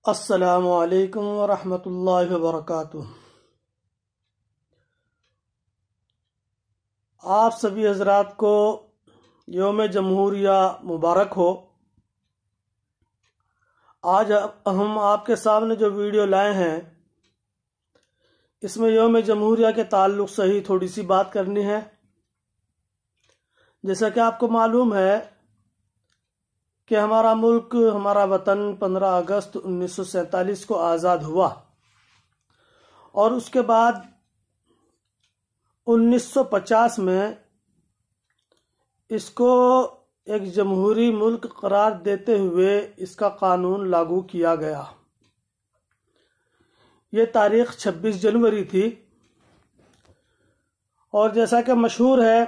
السلام علیکم ورحمۃ اللہ وبرکاتہ۔ آپ سبھی حضرات کو یوم جمہوریہ مبارک ہو۔ آج ہم آپ کے سامنے جو ویڈیو لائے ہیں اس میں یوم جمہوریہ کے تعلق سے ہی تھوڑی سی بات کرنی ہے۔ جیسا کہ آپ کو معلوم ہے کہ ہمارا ملک، ہمارا وطن 15 اگست 1947 کو آزاد ہوا، اور اس کے بعد 1950 میں اس کو ایک جمہوری ملک قرار دیتے ہوئے اس کا قانون لاگو کیا گیا۔ یہ تاریخ 26 جنوری تھی، اور جیسا کہ مشہور ہے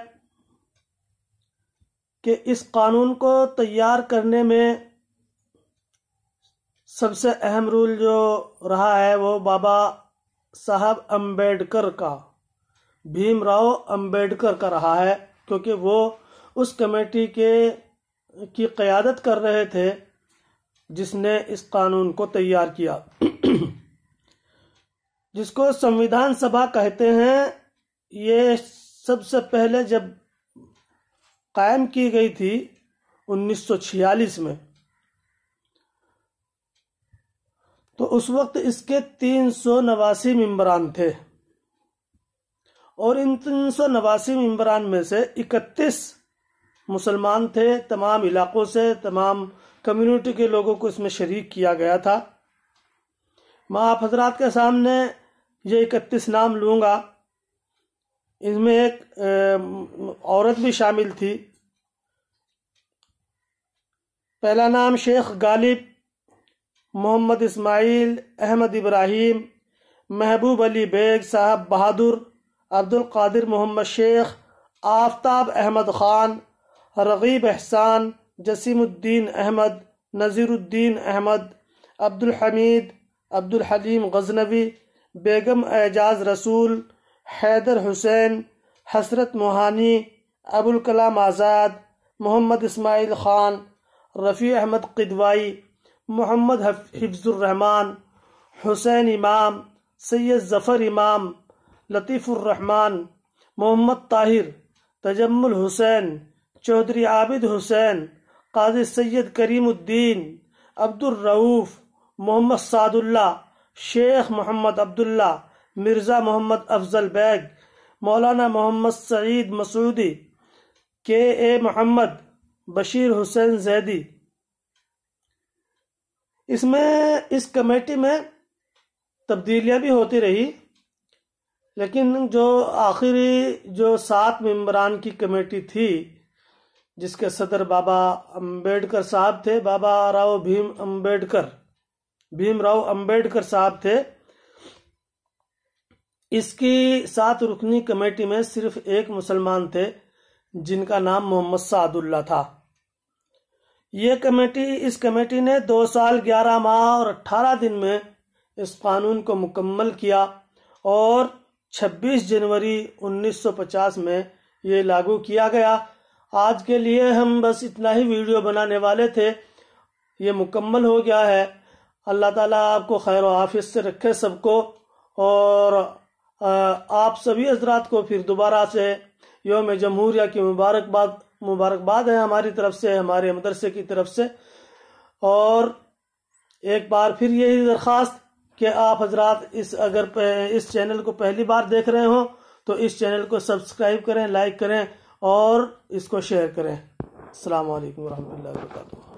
کہ اس قانون کو تیار کرنے میں سب سے اہم رول جو رہا ہے وہ بابا صاحب امبیڈکر کا، بھیم راؤ امبیڈکر کا رہا ہے، کیونکہ وہ اس کمیٹی کی قیادت کر رہے تھے جس نے اس قانون کو تیار کیا، جس کو سنویدھان سبھا کہتے ہیں۔ یہ سب سے پہلے جب قائم کی گئی تھی 1946 میں، تو اس وقت اس کے 389 ممبران تھے، اور ان 389 ممبران میں سے 31 مسلمان تھے۔ تمام علاقوں سے، تمام کمیونٹی کے لوگوں کو اس میں شریک کیا گیا تھا۔ میں آپ حضرات کے سامنے یہ 31 نام لوں گا۔ اس میں ایک عورت بھی شامل تھی۔ پہلا نام شیخ غالب محمد اسماعیل احمد ابراہیم، محبوب علی بیگ صاحب بہادر، عبد القادر محمد شیخ، آفتاب احمد خان، رغیب احسان، جسیم الدین احمد، نذیر الدین احمد، عبد الحمید، عبد الحلیم غزنوی، بیگم اعجاز رسول، حیدر حسین، حسرت موہانی، ابوالکلام آزاد، محمد اسماعیل خان، رفیع احمد قدوائی، محمد حفظ الرحمان، حسین امام، سید ظفر امام، لطیف الرحمان، محمد طاہر، تجمل حسین، چودھری عابد حسین، قاضی سید کریم الدین، عبد الرؤوف، محمد سعد اللہ، شیخ محمد عبداللہ، مرزا محمد افضل بیگ، مولانا محمد سعید مسعودی، کے اے محمد، بشیر حسین زیدی۔ اس کمیٹی میں تبدیلیاں بھی ہوتی رہی، لیکن جو آخری 7 ممبران کی کمیٹی تھی جس کے صدر بابا امبیڈکر صاحب تھے، بابا راؤ بھیم راؤ امبیڈکر صاحب تھے، اس کی 7 رکنی کمیٹی میں صرف ایک مسلمان تھے جن کا نام محمد سعد اللہ تھا۔ اس کمیٹی نے 2 سال 11 ماہ اور 18 دن میں اس قانون کو مکمل کیا، اور 26 جنوری 1950 میں یہ لاگو کیا گیا۔ آج کے لیے ہم بس اتنا ہی ویڈیو بنانے والے تھے، یہ مکمل ہو گیا ہے۔ اللہ تعالیٰ آپ کو خیر و عافیت سے رکھے سب کو، اور آپ سبھی حضرات کو پھر دوبارہ سے یوم جمہوریہ کی مبارکباد ہے ہماری طرف سے، ہمارے مدرسے کی طرف سے۔ اور ایک بار پھر یہی درخواست کہ آپ حضرات اگر اس چینل کو پہلی بار دیکھ رہے ہوں تو اس چینل کو سبسکرائب کریں، لائک کریں، اور اس کو شیئر کریں۔ السلام علیکم ورحمۃ اللہ وبرکاتہ۔